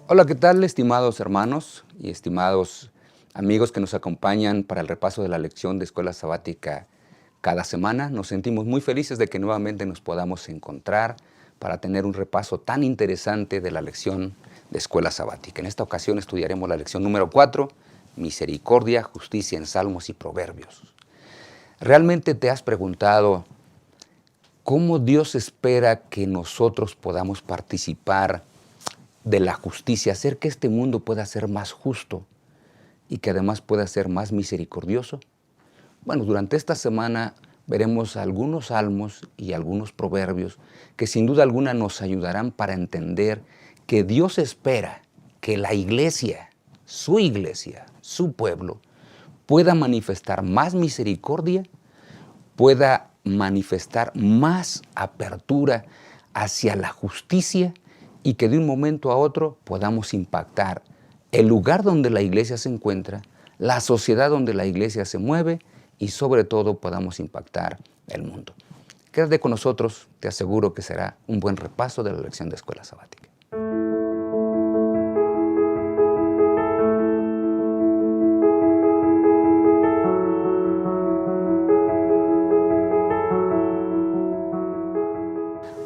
Hola, ¿qué tal, estimados hermanos y estimados amigos que nos acompañan para el repaso de la lección de Escuela Sabática cada semana? Nos sentimos muy felices de que nuevamente nos podamos encontrar para tener un repaso tan interesante de la lección de Escuela Sabática. En esta ocasión estudiaremos la lección número 4, Misericordia, Justicia en Salmos y Proverbios. ¿Realmente te has preguntado cómo Dios espera que nosotros podamos participar de la justicia, hacer que este mundo pueda ser más justo y que además pueda ser más misericordioso? Bueno, durante esta semana veremos algunos salmos y algunos proverbios que sin duda alguna nos ayudarán para entender que Dios espera que la iglesia, su pueblo, pueda manifestar más misericordia, pueda manifestar más apertura hacia la justicia y que de un momento a otro podamos impactar el lugar donde la iglesia se encuentra, la sociedad donde la iglesia se mueve y sobre todo podamos impactar el mundo. Quédate con nosotros, te aseguro que será un buen repaso de la lección de Escuela Sabática.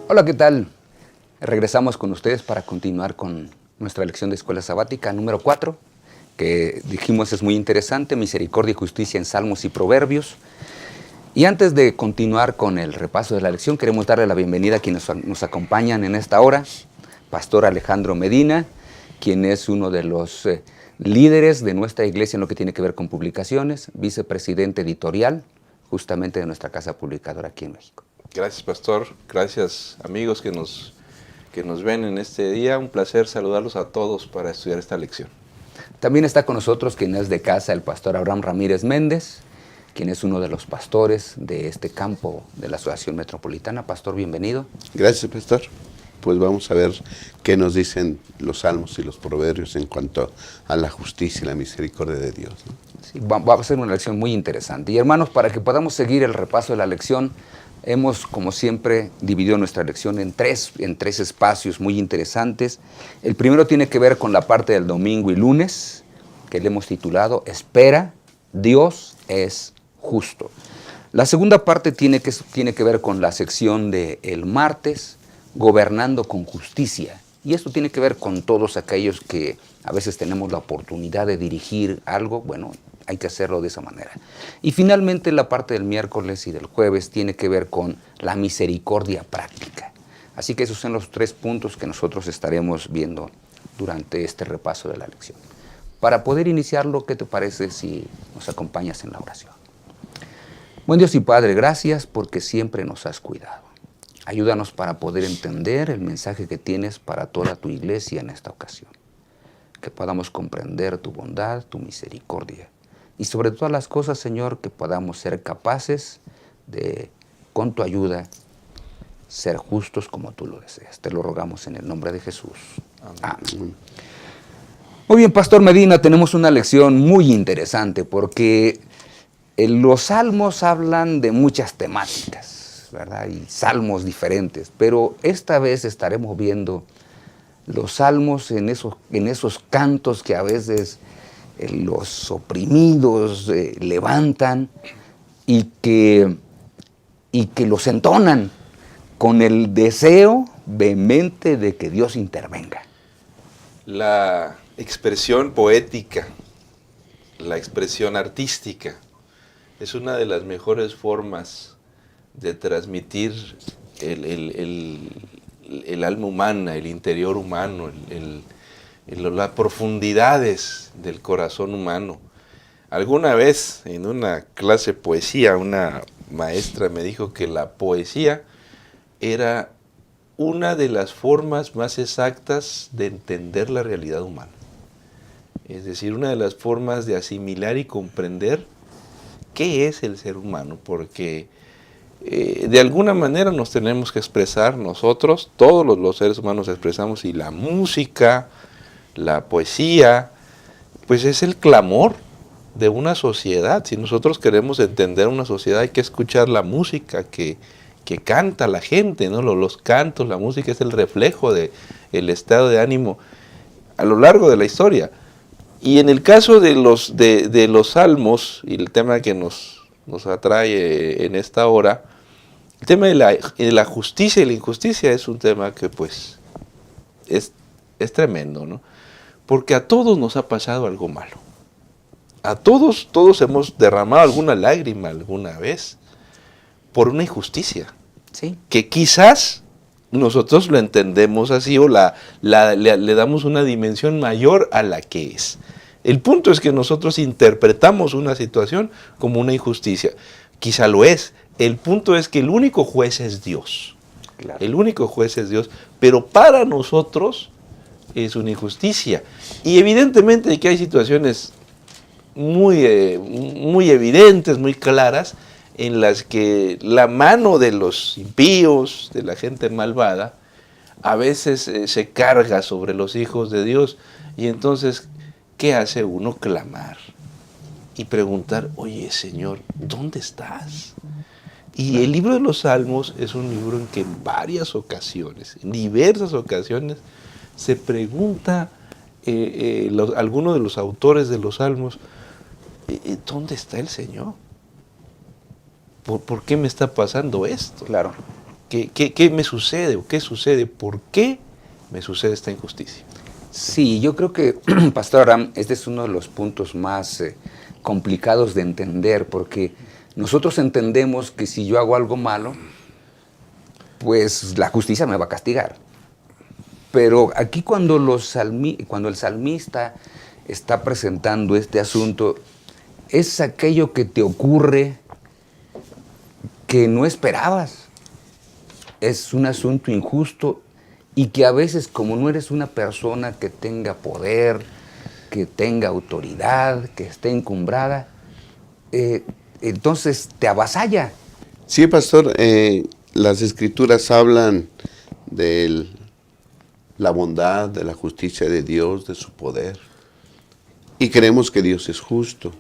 Hola, ¿qué tal? Regresamos con ustedes para continuar con nuestra lección de Escuela Sabática número 4, que dijimos es muy interesante, Misericordia y Justicia en Salmos y Proverbios. Y antes de continuar con el repaso de la lección, queremos darle la bienvenida a quienes nos acompañan en esta hora. Pastor Alejandro Medina, quien es uno de los líderes de nuestra iglesia en lo que tiene que ver con publicaciones, vicepresidente editorial justamente de nuestra casa publicadora aquí en México. Gracias, pastor. Gracias, amigos que nos ven en este día. Un placer saludarlos a todos para estudiar esta lección. También está con nosotros quien es de casa, el pastor Abraham Ramírez Méndez, quien es uno de los pastores de este campo de la Asociación Metropolitana. Pastor, bienvenido. Gracias, pastor. Pues vamos a ver qué nos dicen los salmos y los proverbios en cuanto a la justicia y la misericordia de Dios, ¿no? Sí, va a ser una lección muy interesante. Y hermanos, para que podamos seguir el repaso de la lección, hemos, como siempre, dividido nuestra lección en tres espacios muy interesantes. El primero tiene que ver con la parte del domingo y lunes, que le hemos titulado Espera, Dios es justo. La segunda parte tiene que ver con la sección del martes, Gobernando con Justicia. Y esto tiene que ver con todos aquellos que a veces tenemos la oportunidad de dirigir algo. Bueno, hay que hacerlo de esa manera. Y finalmente la parte del miércoles y del jueves tiene que ver con la misericordia práctica. Así que esos son los tres puntos que nosotros estaremos viendo durante este repaso de la lección. Para poder iniciarlo, ¿qué te parece si nos acompañas en la oración? Buen Dios y Padre, gracias porque siempre nos has cuidado. Ayúdanos para poder entender el mensaje que tienes para toda tu iglesia en esta ocasión. Que podamos comprender tu bondad, tu misericordia. Y sobre todas las cosas, Señor, que podamos ser capaces de, con tu ayuda, ser justos como tú lo deseas. Te lo rogamos en el nombre de Jesús. Amén. Muy bien, Pastor Medina, tenemos una lección muy interesante porque los salmos hablan de muchas temáticas, ¿verdad? Y salmos diferentes, pero esta vez estaremos viendo los salmos en esos cantos que a veces los oprimidos levantan y que los entonan con el deseo vehemente de que Dios intervenga. La expresión poética, la expresión artística, es una de las mejores formas de transmitir el alma humana, el interior humano, las profundidades del corazón humano. Alguna vez en una clase de poesía, una maestra me dijo que la poesía era una de las formas más exactas de entender la realidad humana. Es decir, una de las formas de asimilar y comprender qué es el ser humano, porque de alguna manera nos tenemos que expresar nosotros, todos los seres humanos expresamos, y la música, la poesía, pues es el clamor de una sociedad. Si nosotros queremos entender una sociedad, hay que escuchar la música que canta la gente, ¿no? Los cantos, la música es el reflejo del estado de ánimo. a lo largo de la historia. Y en el caso de los salmos, y el tema que nos atrae en esta hora, el tema de la justicia y la injusticia es un tema que pues es tremendo, ¿no? Porque a todos nos ha pasado algo malo. A todos hemos derramado alguna lágrima alguna vez por una injusticia. Sí. Que quizás nosotros lo entendemos así o le damos una dimensión mayor a la que es. El punto es que nosotros interpretamos una situación como una injusticia. Quizá lo es. El punto es que el único juez es Dios. Claro. El único juez es Dios. Pero para nosotros es una injusticia. Y evidentemente que hay situaciones muy evidentes, muy claras, en las que la mano de los impíos, de la gente malvada, a veces se carga sobre los hijos de Dios. Y entonces, ¿qué hace uno? Clamar y preguntar, oye Señor, ¿dónde estás? Y el libro de los Salmos es un libro en que en varias ocasiones, en diversas ocasiones, se pregunta alguno de los autores de los Salmos, ¿dónde está el Señor? ¿Por qué me está pasando esto? Claro. ¿Qué me sucede o qué sucede? ¿Por qué me sucede esta injusticia? Sí, yo creo que, Pastor Abraham, este es uno de los puntos más complicados de entender, porque nosotros entendemos que si yo hago algo malo, pues la justicia me va a castigar. Pero aquí cuando el salmista está presentando este asunto, es aquello que te ocurre que no esperabas. Es un asunto injusto y que a veces, como no eres una persona que tenga poder, que tenga autoridad, que esté encumbrada, entonces te avasalla. Sí, pastor, las escrituras hablan de la bondad, de la justicia de Dios, de su poder. Y creemos que Dios es justo.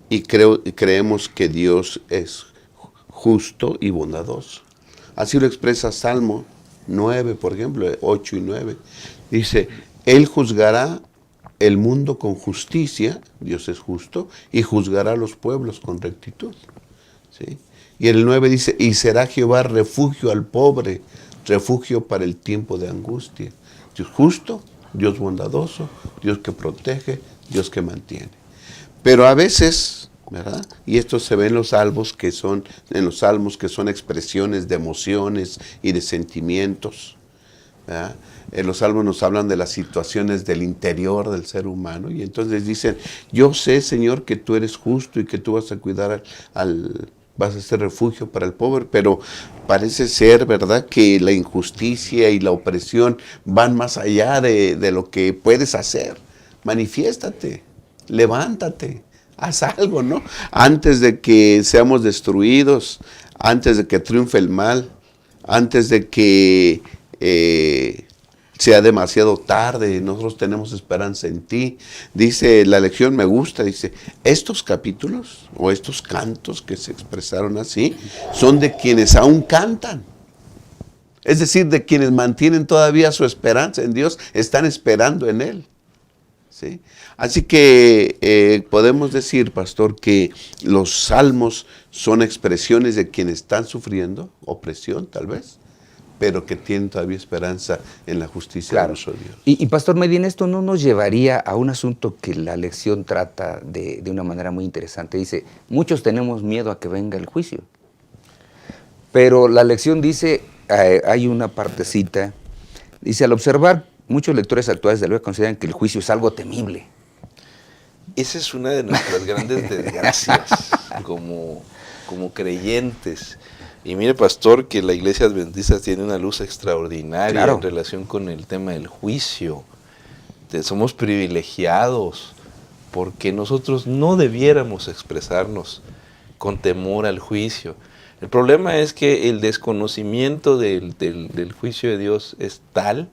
Y creemos que Dios es justo y bondadoso. Así lo expresa Salmo 9, por ejemplo, 8 y 9. Dice, Él juzgará el mundo con justicia, Dios es justo, y juzgará a los pueblos con rectitud. ¿Sí? Y el 9 dice, y será Jehová refugio al pobre, refugio para el tiempo de angustia. Dios justo, Dios bondadoso, Dios que protege, Dios que mantiene. Pero a veces, ¿verdad? Y esto se ve en los salmos que son expresiones de emociones y de sentimientos, ¿verdad? En los salmos nos hablan de las situaciones del interior del ser humano y entonces dicen, yo sé, Señor, que tú eres justo y que tú vas a cuidar vas a ser refugio para el pobre, pero parece ser, ¿verdad?, que la injusticia y la opresión van más allá de lo que puedes hacer. Manifiéstate, levántate, haz algo, ¿no? Antes de que seamos destruidos, antes de que triunfe el mal, antes de que sea demasiado tarde, nosotros tenemos esperanza en ti. Dice, la lección me gusta, dice, estos capítulos o estos cantos que se expresaron así, son de quienes aún cantan. Es decir, de quienes mantienen todavía su esperanza en Dios, están esperando en Él. ¿Sí? Así que podemos decir, pastor, que los salmos son expresiones de quienes están sufriendo opresión, tal vez, pero que tienen todavía esperanza en la justicia de nuestro Dios. Y Pastor Medina, esto no nos llevaría a un asunto que la lección trata de una manera muy interesante. Dice, muchos tenemos miedo a que venga el juicio. Pero la lección dice, hay una partecita, dice, al observar, muchos lectores actuales de la Biblia consideran que el juicio es algo temible. Esa es una de nuestras grandes desgracias como creyentes. Y mire, pastor, que la Iglesia Adventista tiene una luz extraordinaria en relación con el tema del juicio. Somos privilegiados porque nosotros no debiéramos expresarnos con temor al juicio. El problema es que el desconocimiento del juicio de Dios es tal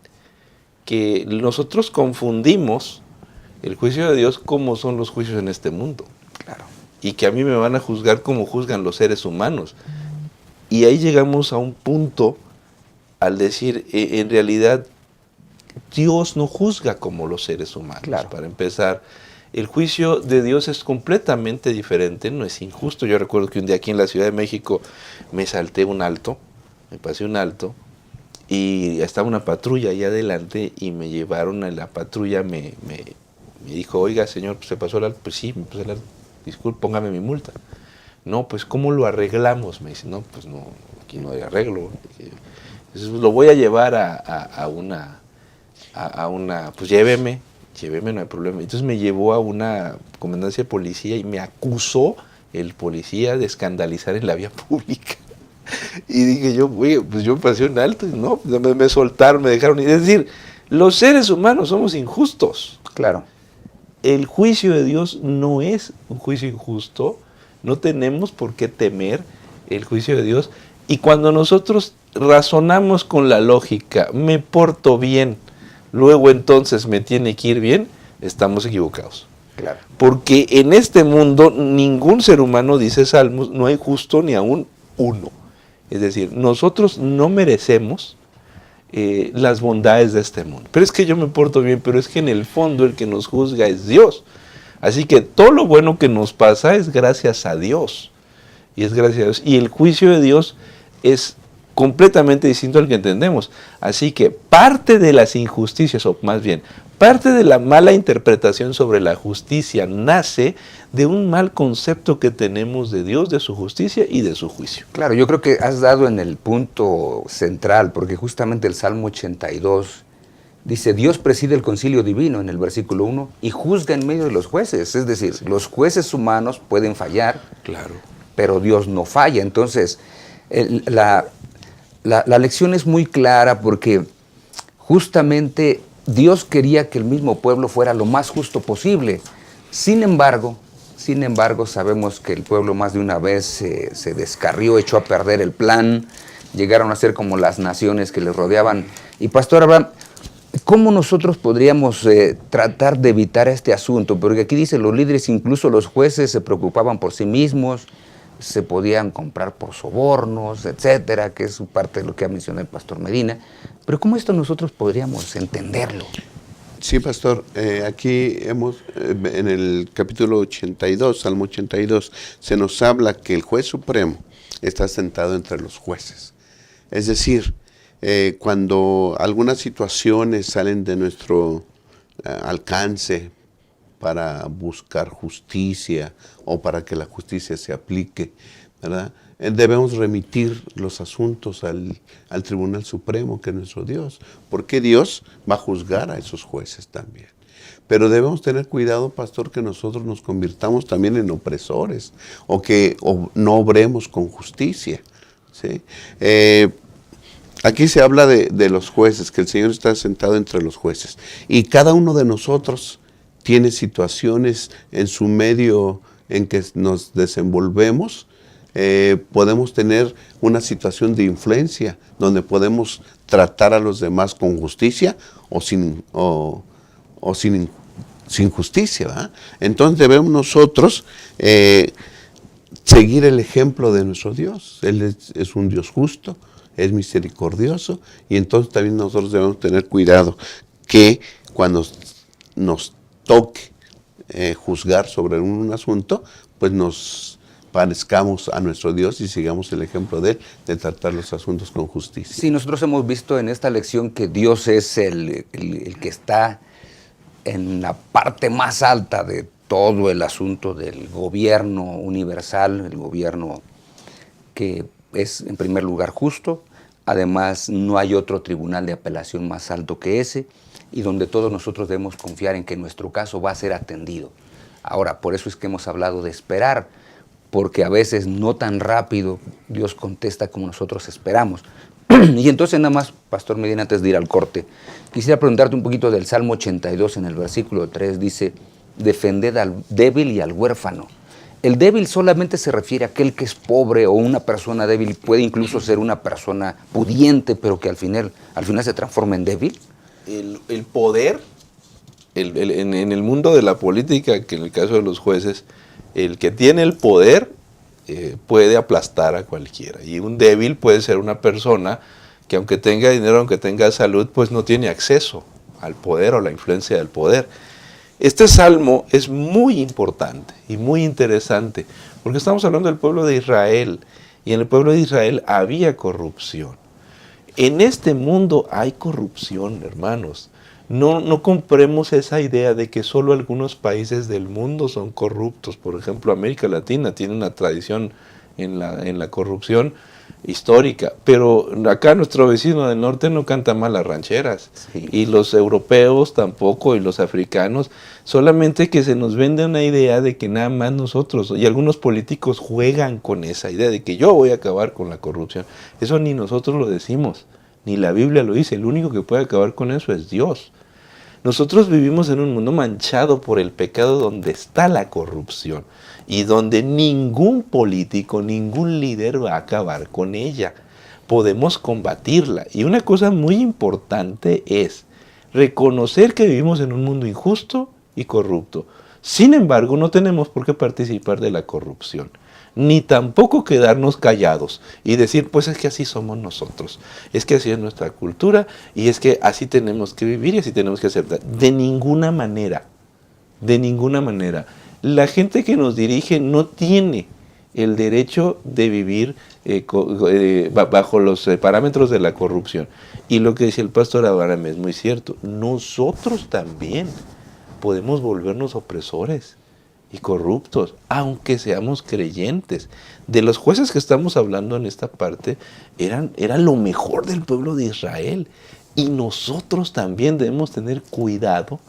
que nosotros confundimos el juicio de Dios como son los juicios en este mundo. Claro. Y que a mí me van a juzgar como juzgan los seres humanos. Y ahí llegamos a un punto al decir, en realidad, Dios no juzga como los seres humanos. Claro. Para empezar, el juicio de Dios es completamente diferente, no es injusto. Yo recuerdo que un día aquí en la Ciudad de México me salté un alto, me pasé un alto, y estaba una patrulla ahí adelante y me llevaron a la patrulla, me dijo, oiga señor, ¿se pasó el alto? Pues sí, me pasé el alto. Disculpe, póngame mi multa. No, pues ¿cómo lo arreglamos? Me dice, no, pues no, aquí no hay arreglo. Entonces lo voy a llevar a una, pues lléveme, no hay problema. Entonces me llevó a una comandancia de policía y me acusó el policía de escandalizar en la vía pública. Y dije yo, oye, pues yo pasé un alto y no, me soltaron, me dejaron ir. Es decir, los seres humanos somos injustos. Claro. El juicio de Dios no es un juicio injusto, no tenemos por qué temer el juicio de Dios. Y cuando nosotros razonamos con la lógica, me porto bien, luego entonces me tiene que ir bien, estamos equivocados. Claro. Porque en este mundo ningún ser humano, dice Salmos, no hay justo ni aún uno. Es decir, nosotros no merecemos las bondades de este mundo. Pero es que yo me porto bien, pero es que en el fondo el que nos juzga es Dios. Así que todo lo bueno que nos pasa es gracias a Dios. Y es gracias a Dios. Y el juicio de Dios es completamente distinto al que entendemos. Así que parte de las injusticias, o más bien, parte de la mala interpretación sobre la justicia nace de un mal concepto que tenemos de Dios, de su justicia y de su juicio. Claro, yo creo que has dado en el punto central, porque justamente el Salmo 82 dice, Dios preside el concilio divino en el versículo 1 y juzga en medio de los jueces. Es decir, sí, los jueces humanos pueden fallar, claro, pero Dios no falla. Entonces, la lección es muy clara porque justamente Dios quería que el mismo pueblo fuera lo más justo posible. Sin embargo, sabemos que el pueblo más de una vez se descarrió, echó a perder el plan, llegaron a ser como las naciones que les rodeaban. Y Pastor Abraham, ¿cómo nosotros podríamos tratar de evitar este asunto? Porque aquí dice, los líderes, incluso los jueces, se preocupaban por sí mismos, se podían comprar por sobornos, etcétera, que es parte de lo que ha mencionado el Pastor Medina. Pero ¿cómo esto nosotros podríamos entenderlo? Sí, pastor, aquí en el capítulo 82, Salmo 82, se nos habla que el juez supremo está sentado entre los jueces. Es decir, cuando algunas situaciones salen de nuestro alcance para buscar justicia o para que la justicia se aplique, ¿verdad? Debemos remitir los asuntos al Tribunal Supremo, que es nuestro Dios, porque Dios va a juzgar a esos jueces también. Pero debemos tener cuidado, pastor, que nosotros nos convirtamos también en opresores o no obremos con justicia, ¿sí? Aquí se habla de los jueces, que el Señor está sentado entre los jueces. Y cada uno de nosotros tiene situaciones en su medio en que nos desenvolvemos. Podemos tener una situación de influencia donde podemos tratar a los demás con justicia o sin justicia, ¿verdad? Entonces debemos nosotros seguir el ejemplo de nuestro Dios. Él es un Dios justo, es misericordioso, y entonces también nosotros debemos tener cuidado que cuando nos toque juzgar sobre un asunto, pues nos parezcamos a nuestro Dios y sigamos el ejemplo de Él, de tratar los asuntos con justicia. Sí, nosotros hemos visto en esta lección que Dios es el que está en la parte más alta de todo el asunto del gobierno universal, el gobierno que es en primer lugar justo, además no hay otro tribunal de apelación más alto que ese, y donde todos nosotros debemos confiar en que nuestro caso va a ser atendido. Ahora, por eso es que hemos hablado de esperar, porque a veces no tan rápido Dios contesta como nosotros esperamos. Y entonces nada más, Pastor Medina, antes de ir al corte, quisiera preguntarte un poquito del Salmo 82 en el versículo 3, dice, defended al débil y al huérfano. El débil solamente se refiere a aquel que es pobre, o una persona débil puede incluso ser una persona pudiente, pero que al final se transforma en débil. El poder, en el mundo de la política, que en el caso de los jueces, el que tiene el poder puede aplastar a cualquiera. Y un débil puede ser una persona que aunque tenga dinero, aunque tenga salud, pues no tiene acceso al poder o la influencia del poder. Este salmo es muy importante y muy interesante, porque estamos hablando del pueblo de Israel, y en el pueblo de Israel había corrupción. En este mundo hay corrupción, hermanos. No compremos esa idea de que solo algunos países del mundo son corruptos. Por ejemplo, América Latina tiene una tradición en la corrupción histórica, pero acá nuestro vecino del norte no canta mal las rancheras, Sí. y los europeos tampoco, y los africanos, solamente que se nos vende una idea de que nada más nosotros, y algunos políticos juegan con esa idea de que yo voy a acabar con la corrupción. Eso ni nosotros lo decimos, ni la Biblia lo dice. El único que puede acabar con eso es Dios. Nosotros vivimos en un mundo manchado por el pecado, donde está la corrupción y donde ningún político, ningún líder va a acabar con ella. Podemos combatirla. Y una cosa muy importante es reconocer que vivimos en un mundo injusto y corrupto. Sin embargo, no tenemos por qué participar de la corrupción, ni tampoco quedarnos callados y decir, pues es que así somos nosotros, es que así es nuestra cultura, y es que así tenemos que vivir y así tenemos que aceptar. De ninguna manera, de ninguna manera. La gente que nos dirige no tiene el derecho de vivir bajo los parámetros de la corrupción. Y lo que decía el pastor Abraham es muy cierto. Nosotros también podemos volvernos opresores y corruptos, aunque seamos creyentes. De los jueces que estamos hablando en esta parte, era lo mejor del pueblo de Israel. Y nosotros también debemos tener cuidado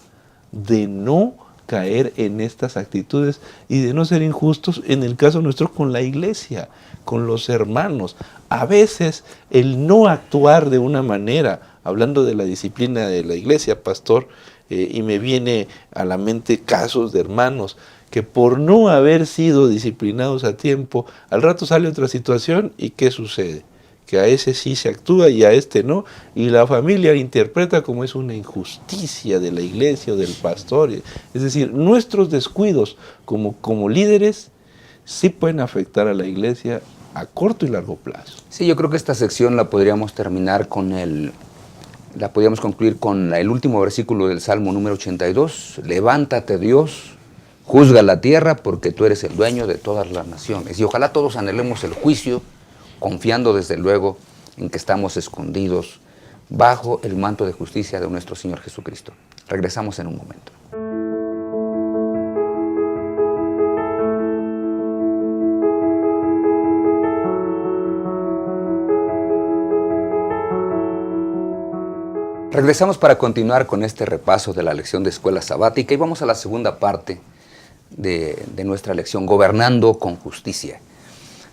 de no caer en estas actitudes y de no ser injustos, en el caso nuestro, con la iglesia, con los hermanos. A veces el no actuar de una manera, hablando de la disciplina de la iglesia, pastor, y me viene a la mente casos de hermanos que por no haber sido disciplinados a tiempo, al rato sale otra situación, y ¿qué sucede? Que a ese sí se actúa y a este no, y la familia interpreta como es una injusticia de la iglesia o del pastor. Es decir, nuestros descuidos como líderes sí pueden afectar a la iglesia a corto y largo plazo. Sí, yo creo que esta sección la podríamos terminar la podríamos concluir con el último versículo del Salmo número 82. Levántate, Dios, juzga la tierra, porque tú eres el dueño de todas las naciones. Y ojalá todos anhelemos el juicio, confiando desde luego en que estamos escondidos bajo el manto de justicia de nuestro Señor Jesucristo. Regresamos en un momento. Regresamos para continuar con este repaso de la lección de escuela sabática, y vamos a la segunda parte de nuestra lección, gobernando con justicia.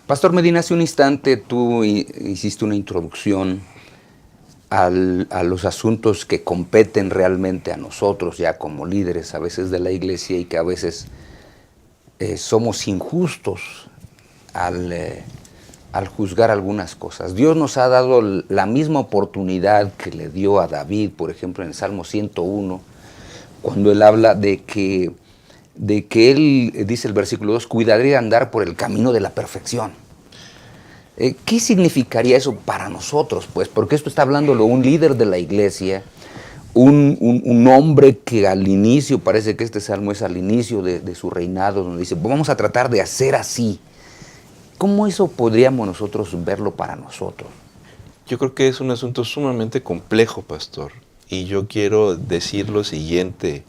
Pastor Medina, hace un instante tú hiciste una introducción a los asuntos que competen realmente a nosotros ya como líderes a veces de la iglesia, y que a veces somos injustos al juzgar algunas cosas. Dios nos ha dado la misma oportunidad que le dio a David, por ejemplo, en el Salmo 101, cuando él habla de que él, dice el versículo 2, cuidaré de andar por el camino de la perfección. ¿Qué significaría eso para nosotros? Pues, porque esto está hablándolo un líder de la iglesia, un hombre que al inicio, parece que este salmo es al inicio de su reinado, donde dice, vamos a tratar de hacer así. ¿Cómo eso podríamos nosotros verlo para nosotros? Yo creo que es un asunto sumamente complejo, pastor, y yo quiero decir lo siguiente,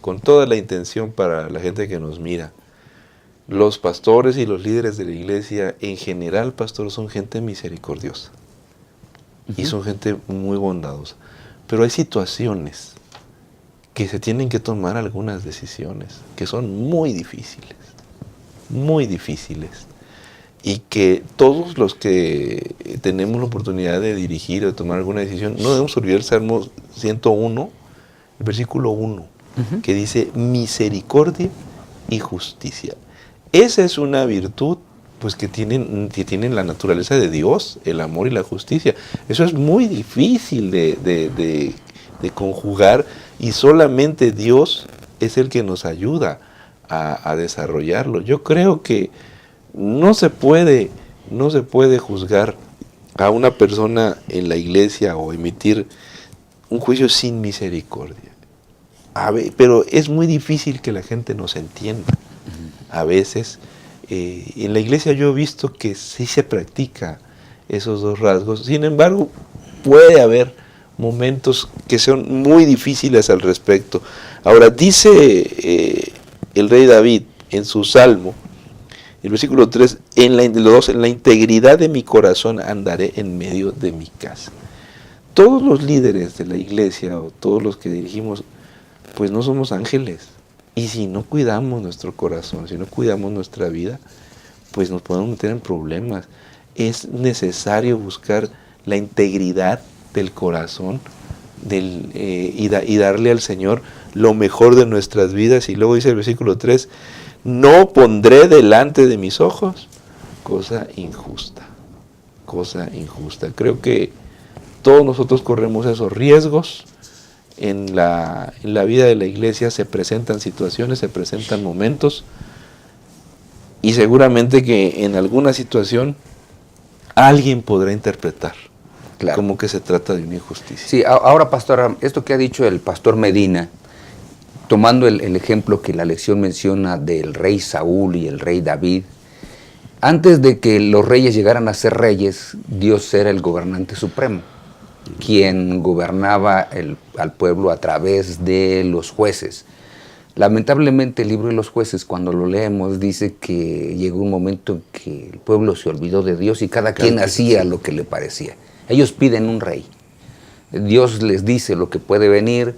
con toda la intención para la gente que nos mira. Los pastores y los líderes de la iglesia, en general, pastor, son gente misericordiosa. Y son gente muy bondadosa. Pero hay situaciones que se tienen que tomar algunas decisiones que son muy difíciles. Muy difíciles. Y que todos los que tenemos la oportunidad de dirigir o de tomar alguna decisión, no debemos olvidar el Salmo 101, el versículo 1, que dice misericordia y justicia. Esa es una virtud pues que tienen la naturaleza de Dios, el amor y la justicia. Eso es muy difícil de conjugar, y solamente Dios es el que nos ayuda a desarrollarlo. Yo creo que no se puede juzgar a una persona en la iglesia o emitir un juicio sin misericordia. Pero es muy difícil que la gente nos entienda. A veces, en la iglesia yo he visto que sí se practica esos dos rasgos. Sin embargo, puede haber momentos que son muy difíciles al respecto. Ahora, dice el rey David en su Salmo, el versículo 3, en la integridad de mi corazón andaré en medio de mi casa. Todos los líderes de la iglesia o todos los que dirigimos, pues no somos ángeles. Y si no cuidamos nuestro corazón, si no cuidamos nuestra vida, pues nos podemos meter en problemas. Es necesario buscar la integridad del corazón y darle al Señor lo mejor de nuestras vidas. Y luego dice el versículo 3, no pondré delante de mis ojos cosa injusta. Cosa injusta. Creo que todos nosotros corremos esos riesgos. En la vida de la iglesia se presentan situaciones, se presentan momentos, y seguramente que en alguna situación alguien podrá interpretar como que se trata de una injusticia. Sí, ahora, pastor, esto que ha dicho el pastor Medina, tomando el ejemplo que la lección menciona del rey Saúl y el rey David, antes de que los reyes llegaran a ser reyes, Dios era el gobernante supremo, quien gobernaba al pueblo a través de los jueces. Lamentablemente el libro de los jueces, cuando lo leemos, dice que llegó un momento en que el pueblo se olvidó de Dios y cada quien hacía lo que le parecía. Ellos piden un rey. Dios les dice lo que puede venir,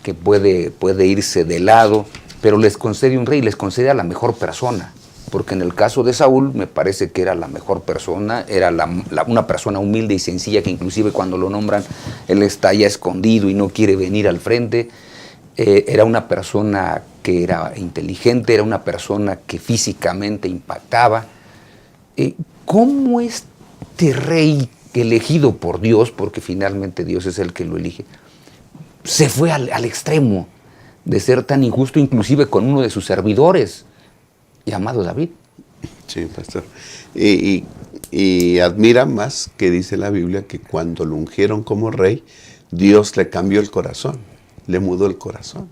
que puede irse de lado, pero les concede un rey, les concede a la mejor persona. Porque en el caso de Saúl me parece que era la mejor persona, era una persona humilde y sencilla que inclusive cuando lo nombran, él está ya escondido y no quiere venir al frente. Era una persona que era inteligente, era una persona que físicamente impactaba. ¿Cómo este rey elegido por Dios, porque finalmente Dios es el que lo elige, se fue al extremo de ser tan injusto, inclusive con uno de sus servidores, llamado David? Sí, pastor. Y admira más que dice la Biblia que cuando lo ungieron como rey, Dios le cambió el corazón, le mudó el corazón.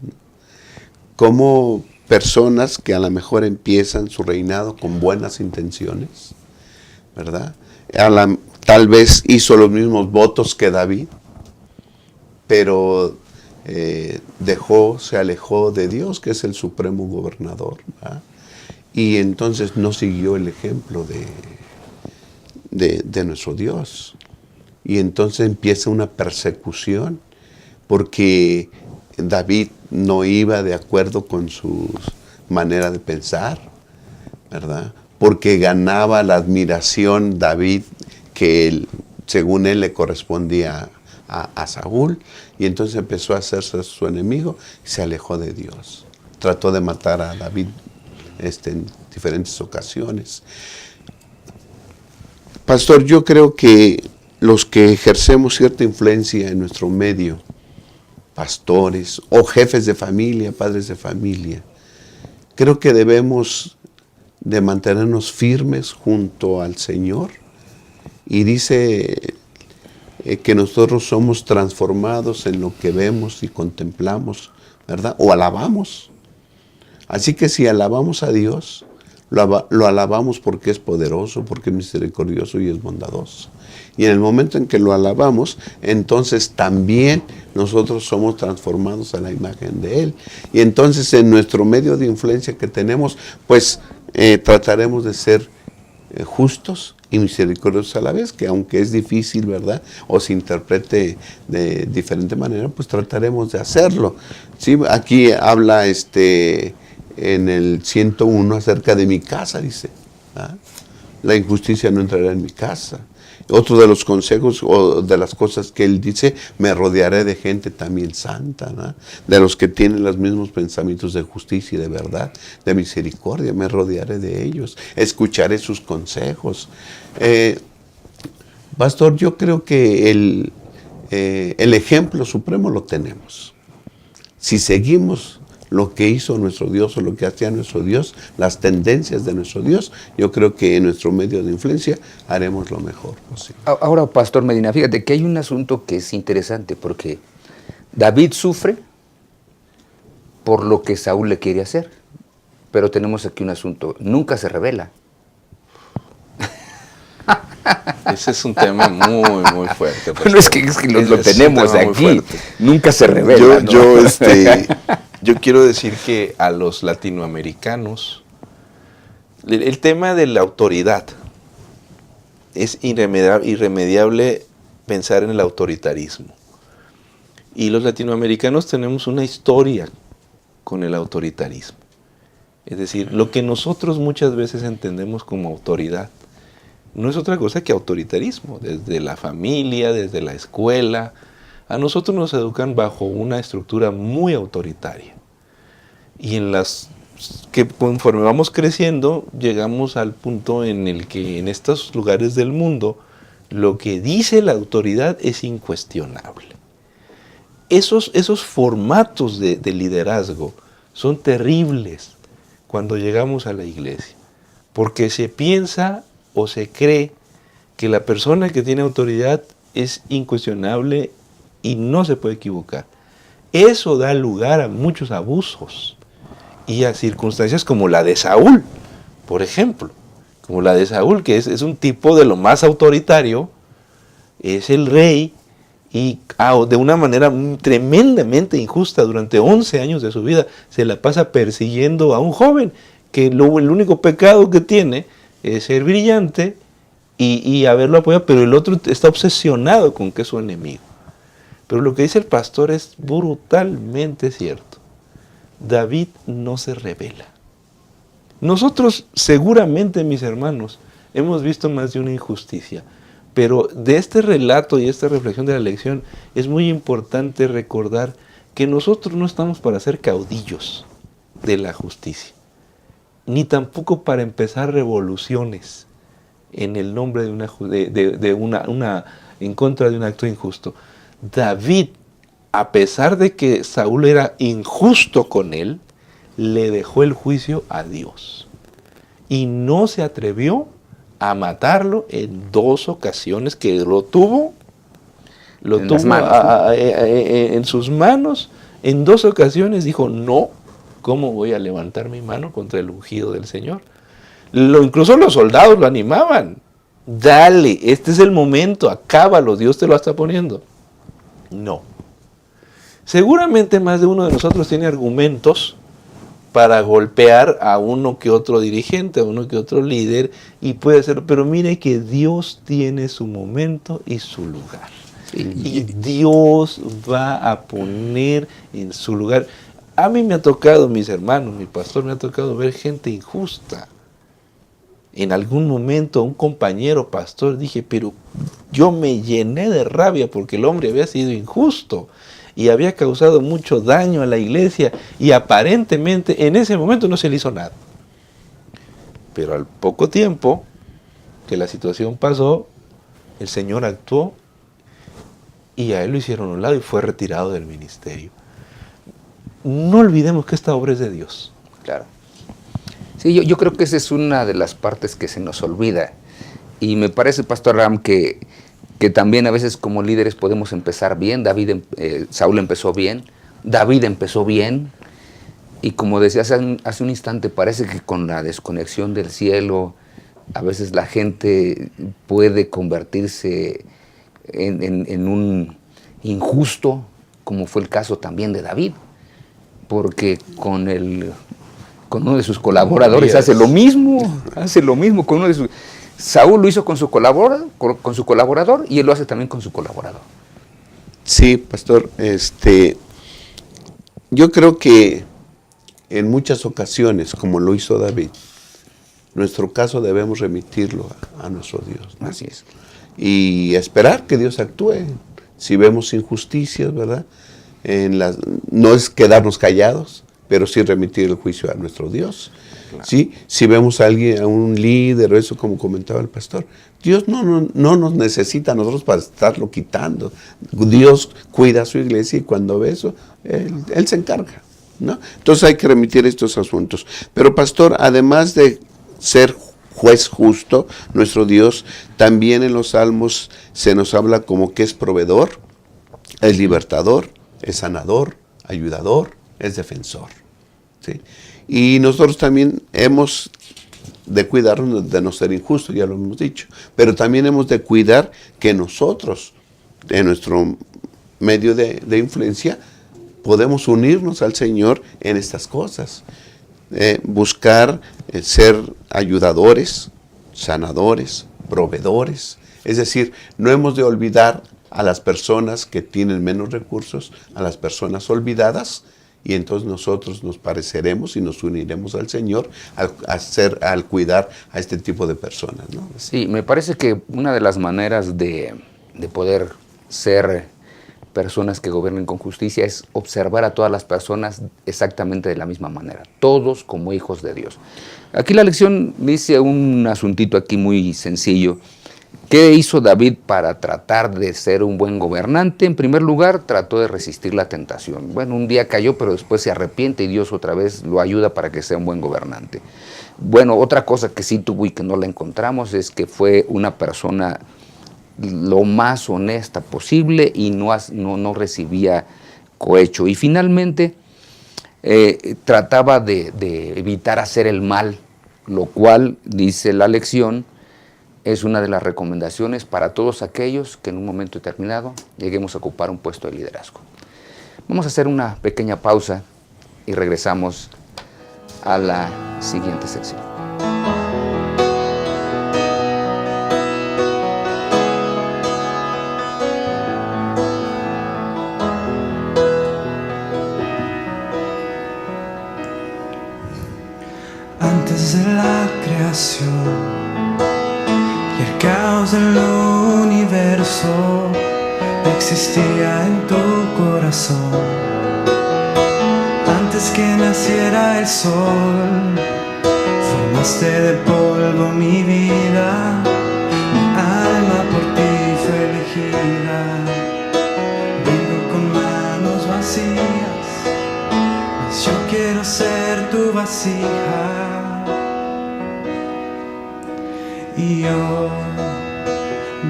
Como personas que a lo mejor empiezan su reinado con buenas intenciones, ¿verdad? Tal vez hizo los mismos votos que David, pero se alejó de Dios, que es el supremo gobernador, ¿verdad? Y entonces no siguió el ejemplo de nuestro Dios. Y entonces empieza una persecución, porque David no iba de acuerdo con su manera de pensar, ¿verdad? Porque ganaba la admiración David que según él le correspondía a Saúl, y entonces empezó a hacerse su enemigo y se alejó de Dios. Trató de matar a David en diferentes ocasiones. Pastor, yo creo que los que ejercemos cierta influencia en nuestro medio, pastores o jefes de familia, padres de familia, creo que debemos de mantenernos firmes junto al Señor. Y dice que nosotros somos transformados en lo que vemos y contemplamos, ¿verdad? O alabamos. Así que si alabamos a Dios, lo alabamos porque es poderoso, porque es misericordioso y es bondadoso. Y en el momento en que lo alabamos, entonces también nosotros somos transformados a la imagen de Él. Y entonces en nuestro medio de influencia que tenemos, pues trataremos de ser justos y misericordiosos a la vez, que aunque es difícil, ¿verdad?, o se interprete de diferente manera, pues trataremos de hacerlo. ¿Sí? Aquí habla en el 101 acerca de mi casa, dice, ¿ah? La injusticia no entrará en mi casa. Otro de los consejos o de las cosas que él dice, me rodearé de gente también santa, ¿no? De los que tienen los mismos pensamientos de justicia y de verdad, de misericordia, me rodearé de ellos, escucharé sus consejos. Pastor, yo creo que el ejemplo supremo lo tenemos. Si seguimos lo que hizo nuestro Dios o lo que hacía nuestro Dios, las tendencias de nuestro Dios, yo creo que en nuestro medio de influencia haremos lo mejor posible. Ahora, pastor Medina, fíjate que hay un asunto que es interesante, porque David sufre por lo que Saúl le quiere hacer, pero tenemos aquí un asunto, nunca se revela. Ese es un tema muy, muy fuerte. Bueno, es que lo tenemos aquí, nunca se revela. Yo quiero decir que a los latinoamericanos, el tema de la autoridad, es irremediable pensar en el autoritarismo. Y los latinoamericanos tenemos una historia con el autoritarismo. Es decir, lo que nosotros muchas veces entendemos como autoridad no es otra cosa que autoritarismo. Desde la familia, desde la escuela, a nosotros nos educan bajo una estructura muy autoritaria. Y que conforme vamos creciendo, llegamos al punto en el que en estos lugares del mundo, lo que dice la autoridad es incuestionable. Esos formatos de liderazgo son terribles cuando llegamos a la iglesia, porque se piensa o se cree que la persona que tiene autoridad es incuestionable y no se puede equivocar. Eso da lugar a muchos abusos y a circunstancias como la de Saúl, por ejemplo. Como la de Saúl, que es un tipo de lo más autoritario, es el rey, y de una manera tremendamente injusta, durante 11 años de su vida, se la pasa persiguiendo a un joven, que el único pecado que tiene es ser brillante y haberlo apoyado, pero el otro está obsesionado con que es su enemigo. Pero lo que dice el pastor es brutalmente cierto. David no se revela. Nosotros seguramente, mis hermanos, hemos visto más de una injusticia, pero de este relato y esta reflexión de la lección es muy importante recordar que nosotros no estamos para ser caudillos de la justicia, ni tampoco para empezar revoluciones en el nombre en contra de un acto injusto. David, a pesar de que Saúl era injusto con él, le dejó el juicio a Dios y no se atrevió a matarlo en 2 ocasiones que lo tuvo en sus manos. En 2 ocasiones dijo, no, ¿cómo voy a levantar mi mano contra el ungido del Señor? Incluso los soldados lo animaban. Dale, este es el momento, acábalo, Dios te lo está poniendo. No. Seguramente más de uno de nosotros tiene argumentos para golpear a uno que otro dirigente, a uno que otro líder, y puede hacerlo, pero mire que Dios tiene su momento y su lugar. Sí. Y Dios va a poner en su lugar. A mí me ha tocado, mis hermanos, mi pastor, me ha tocado ver gente injusta. En algún momento un compañero pastor dije, pero yo me llené de rabia porque el hombre había sido injusto y había causado mucho daño a la iglesia y aparentemente en ese momento no se le hizo nada. Pero al poco tiempo que la situación pasó, el Señor actuó y a él lo hicieron a un lado y fue retirado del ministerio. No olvidemos que esta obra es de Dios. Claro. Sí, yo creo que esa es una de las partes que se nos olvida. Y me parece, Pastor Ram, que también a veces como líderes podemos empezar bien. Saúl empezó bien, David empezó bien. Y como decía hace un instante, parece que con la desconexión del cielo, a veces la gente puede convertirse en un injusto, como fue el caso también de David. Porque con uno de sus colaboradores hace lo mismo con uno de sus... Saúl lo hizo con su colaborador y él lo hace también con su colaborador. Sí, pastor, yo creo que en muchas ocasiones, como lo hizo David, nuestro caso debemos remitirlo a nuestro Dios, ¿no? Así es. Y esperar que Dios actúe. Si vemos injusticias, ¿verdad? No es quedarnos callados, pero sí remitir el juicio a nuestro Dios. Claro. ¿Sí? Si vemos a alguien, a un líder o eso, como comentaba el pastor, Dios no nos necesita a nosotros para estarlo quitando. Dios cuida a su iglesia y cuando ve eso, Él se encarga, ¿no? Entonces hay que remitir estos asuntos. Pero pastor, además de ser juez justo, nuestro Dios, también en los Salmos se nos habla como que es proveedor, es libertador, es sanador, ayudador, es defensor. ¿Sí? Y nosotros también hemos de cuidarnos de no ser injustos, ya lo hemos dicho, pero también hemos de cuidar que nosotros, en nuestro medio de influencia, podemos unirnos al Señor en estas cosas. Buscar ser ayudadores, sanadores, proveedores. Es decir, no hemos de olvidar a las personas que tienen menos recursos, a las personas olvidadas, y entonces nosotros nos pareceremos y nos uniremos al Señor al cuidar a este tipo de personas, ¿no? Sí, me parece que una de las maneras de poder ser personas que gobiernen con justicia es observar a todas las personas exactamente de la misma manera, todos como hijos de Dios. Aquí la lección dice un asuntito aquí muy sencillo. ¿Qué hizo David para tratar de ser un buen gobernante? En primer lugar, trató de resistir la tentación. Bueno, un día cayó, pero después se arrepiente y Dios otra vez lo ayuda para que sea un buen gobernante. Bueno, otra cosa que sí tuvo y que no la encontramos es que fue una persona lo más honesta posible y no recibía cohecho. Y finalmente trataba de evitar hacer el mal, lo cual, dice la lección, es una de las recomendaciones para todos aquellos que en un momento determinado lleguemos a ocupar un puesto de liderazgo. Vamos a hacer una pequeña pausa y regresamos a la siguiente sección. Antes de la creación y el caos del universo, existía en tu corazón. Antes que naciera el sol, formaste de polvo mi vida, mi alma por ti fue elegida. Vengo con manos vacías, pues yo quiero ser tu vasija. Y yo,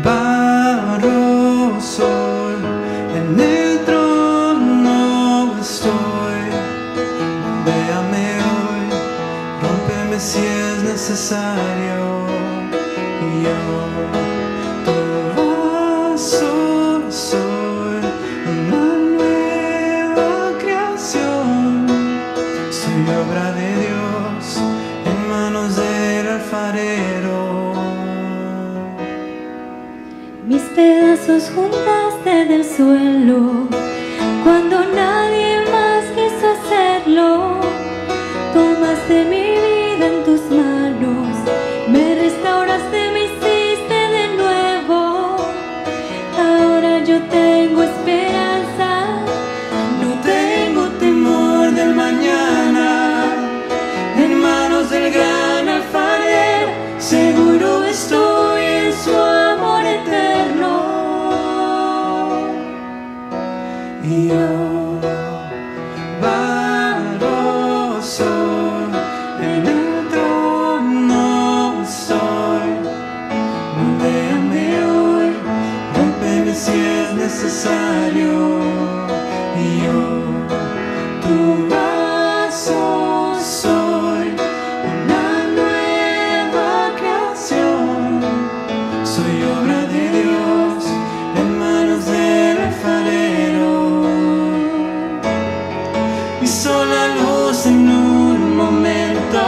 barro soy, en el trono estoy. Véame hoy, rómpeme si es necesario. Y yo, tu vaso soy, una nueva creación. Soy obra de Dios en manos del alfarero. Mis pedazos juntaste del suelo cuando nadie más quiso hacerlo. Tomaste mi vida en tus manos, me restauraste, me hiciste de nuevo. Ahora yo tengo esperanza, No tengo temor del mañana. En manos del gran alfarero, seguro estoy en su amor eterno. Y yo, barro soy, en el trono estoy. Moldéame hoy, rómpeme si es necesario. Y yo, tu vaso soy, una nueva creación. Soy obra de Dios en manos del alfarero. Hizo la luz en un momento,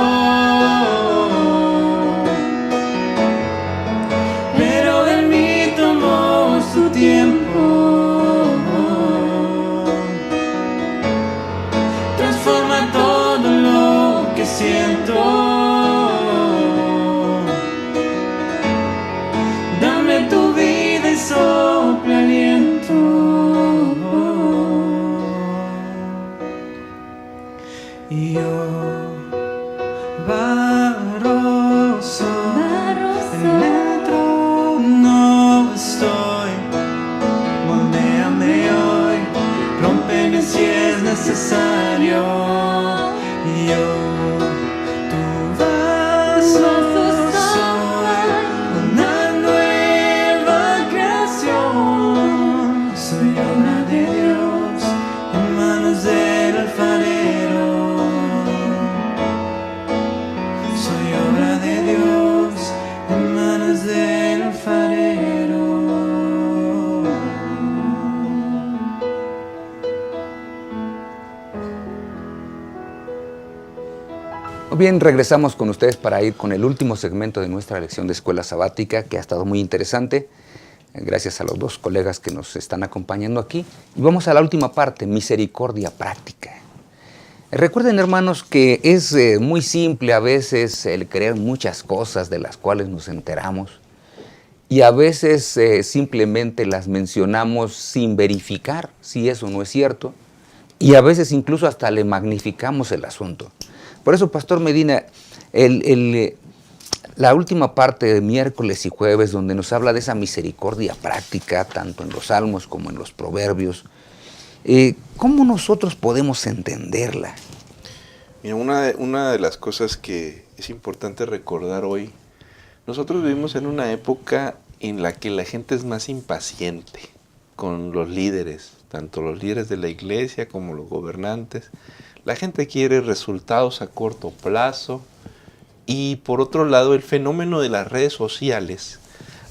pero en mí tomó su tiempo. Transforma todo lo que siento. Dame tu vida y sopla aliento. Y yo, barro soy, en el trono estoy. Moldéame hoy, rómpeme si es necesario. Y yo, tu vaso soy, una nueva creación. Soy obra de Dios Muy bien, regresamos con ustedes para ir con el último segmento de nuestra lección de escuela sabática, que ha estado muy interesante, gracias a los dos colegas que nos están acompañando aquí. Y vamos a la última parte, misericordia práctica. Recuerden, hermanos, que es muy simple a veces el creer muchas cosas de las cuales nos enteramos y a veces simplemente las mencionamos sin verificar si eso no es cierto y a veces incluso hasta le magnificamos el asunto. Por eso, Pastor Medina, la última parte de miércoles y jueves, donde nos habla de esa misericordia práctica, tanto en los Salmos como en los Proverbios, ¿cómo nosotros podemos entenderla? Mira, una de las cosas que es importante recordar hoy, nosotros vivimos en una época en la que la gente es más impaciente con los líderes, tanto los líderes de la iglesia como los gobernantes. La gente quiere resultados a corto plazo y por otro lado el fenómeno de las redes sociales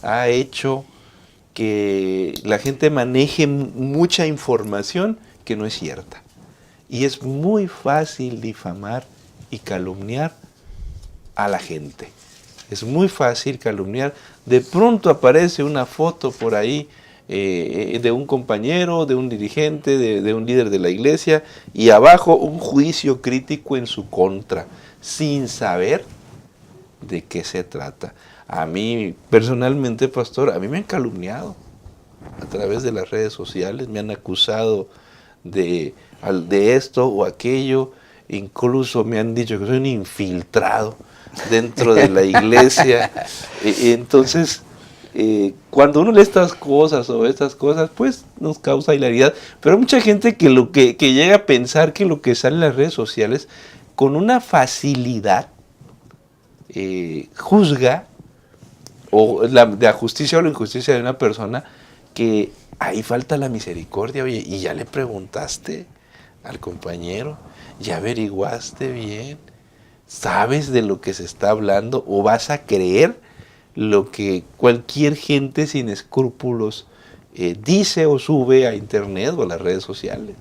ha hecho que la gente maneje mucha información que no es cierta. Y es muy fácil difamar y calumniar a la gente. Es muy fácil calumniar. De pronto aparece una foto por ahí de un compañero, de un dirigente, de un líder de la iglesia, y abajo un juicio crítico en su contra, sin saber de qué se trata. A mí, personalmente, pastor, a mí me han calumniado a través de las redes sociales, me han acusado de esto o aquello, incluso me han dicho que soy un infiltrado dentro de la iglesia. Entonces, cuando uno lee estas cosas, pues nos causa hilaridad. Pero hay mucha gente que llega a pensar que lo que sale en las redes sociales, con una facilidad, juzga la justicia o la injusticia de una persona, que ahí falta la misericordia. Oye, ¿y ya le preguntaste al compañero? ¿Ya averiguaste bien? ¿Sabes de lo que se está hablando? ¿O vas a creer lo que cualquier gente sin escrúpulos dice o sube a internet o a las redes sociales?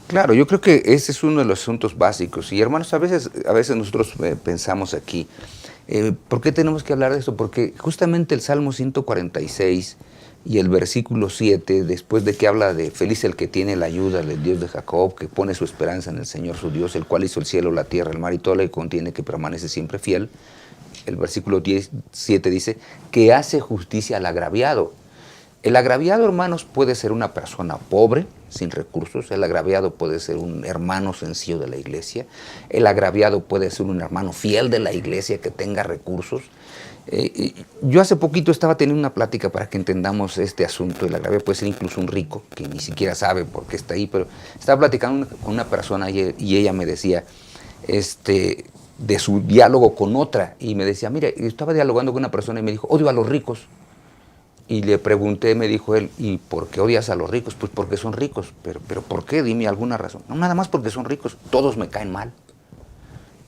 Claro, yo creo que ese es uno de los asuntos básicos. Y hermanos, a veces nosotros pensamos aquí, ¿por qué tenemos que hablar de esto? Porque justamente el Salmo 146 y el versículo 7, después de que habla de feliz el que tiene la ayuda del Dios de Jacob, que pone su esperanza en el Señor su Dios, el cual hizo el cielo, la tierra, el mar y todo lo que contiene, que permanece siempre fiel. El versículo 7 dice que hace justicia al agraviado. El agraviado, hermanos, puede ser una persona pobre, sin recursos. El agraviado puede ser un hermano sencillo de la iglesia. El agraviado puede ser un hermano fiel de la iglesia que tenga recursos. Yo hace poquito estaba teniendo una plática para que entendamos este asunto. El agraviado puede ser incluso un rico, que ni siquiera sabe por qué está ahí, pero estaba platicando con una persona y ella me decía, de su diálogo con otra, y me decía, mire, yo estaba dialogando con una persona y me dijo, odio a los ricos. Y le pregunté, me dijo él, ¿y por qué odias a los ricos? Pues porque son ricos. Pero ¿por qué? Dime alguna razón. No, nada más porque son ricos, todos me caen mal.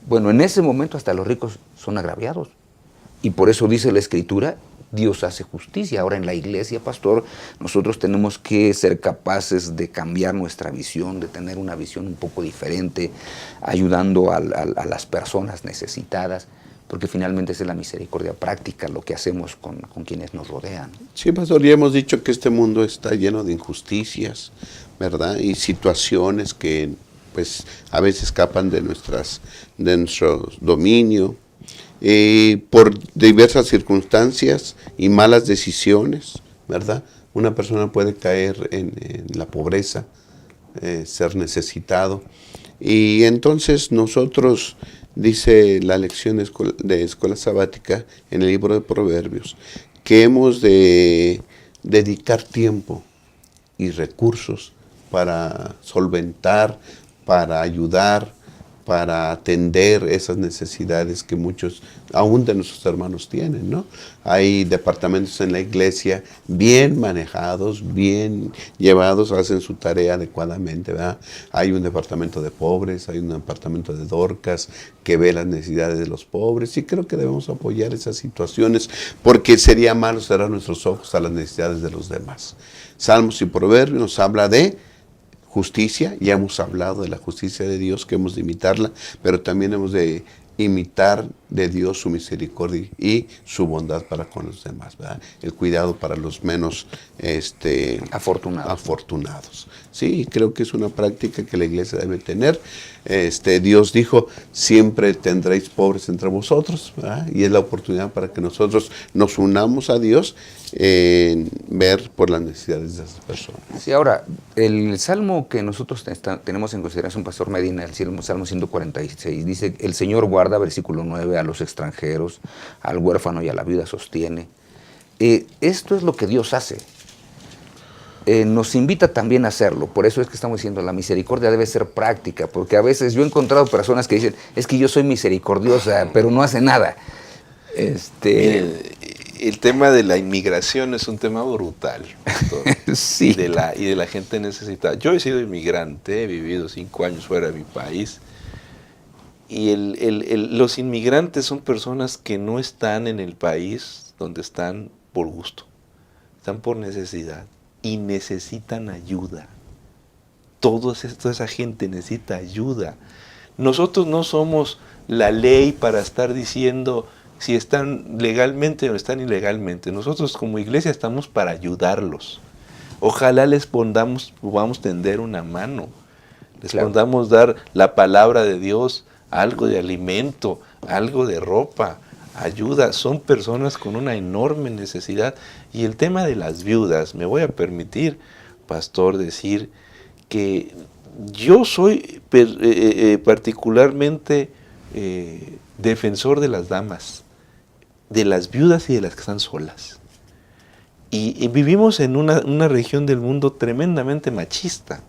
Bueno, en ese momento hasta los ricos son agraviados. Y por eso dice la Escritura, Dios hace justicia. Ahora en la iglesia, pastor, nosotros tenemos que ser capaces de cambiar nuestra visión, de tener una visión un poco diferente, ayudando a las personas necesitadas, porque finalmente es la misericordia práctica lo que hacemos con quienes nos rodean. Sí, pastor, ya hemos dicho que este mundo está lleno de injusticias, ¿verdad? Y situaciones que pues a veces escapan de nuestro dominio. Por diversas circunstancias y malas decisiones, ¿verdad? Una persona puede caer en la pobreza, ser necesitado. Y entonces nosotros, dice la lección de escuela sabática en el libro de Proverbios, que hemos de dedicar tiempo y recursos para solventar, para ayudar, para atender esas necesidades que muchos, aún de nuestros hermanos, tienen, ¿no? Hay departamentos en la iglesia bien manejados, bien llevados, hacen su tarea adecuadamente, ¿verdad? Hay un departamento de pobres, hay un departamento de Dorcas que ve las necesidades de los pobres, y creo que debemos apoyar esas situaciones, porque sería malo cerrar nuestros ojos a las necesidades de los demás. Salmos y Proverbios nos habla de justicia, ya hemos hablado de la justicia de Dios, que hemos de imitarla, pero también hemos de imitar de Dios su misericordia y su bondad para con los demás, ¿verdad? El cuidado para los menos afortunados. Sí, creo que es una práctica que la iglesia debe tener. Dios dijo, siempre tendréis pobres entre vosotros, ¿verdad? Y es la oportunidad para que nosotros nos unamos a Dios en ver por las necesidades de esas personas. Sí, ahora, el salmo que nosotros tenemos en consideración, Pastor Medina, el Salmo 146, dice, el Señor guarda, versículo 9, a los extranjeros, al huérfano y a la viuda sostiene. Esto es lo que Dios hace. Nos invita también a hacerlo, por eso es que estamos diciendo, la misericordia debe ser práctica, porque a veces yo he encontrado personas que dicen, es que yo soy misericordiosa, pero no hace nada. Miren, el tema de la inmigración es un tema brutal, pastor. Sí. Y de la gente necesitada. Yo he sido inmigrante, he vivido 5 años fuera de mi país, y los inmigrantes son personas que no están en el país donde están por gusto, están por necesidad y necesitan ayuda. Toda esa gente necesita ayuda. Nosotros no somos la ley para estar diciendo si están legalmente o están ilegalmente. Nosotros como iglesia estamos para ayudarlos. Ojalá les podamos tender una mano, les podamos dar la palabra de Dios, algo de alimento, algo de ropa, ayuda. Son personas con una enorme necesidad. Y el tema de las viudas, me voy a permitir, pastor, decir que yo soy particularmente defensor de las damas, de las viudas y de las que están solas. Y vivimos en una región del mundo tremendamente machista,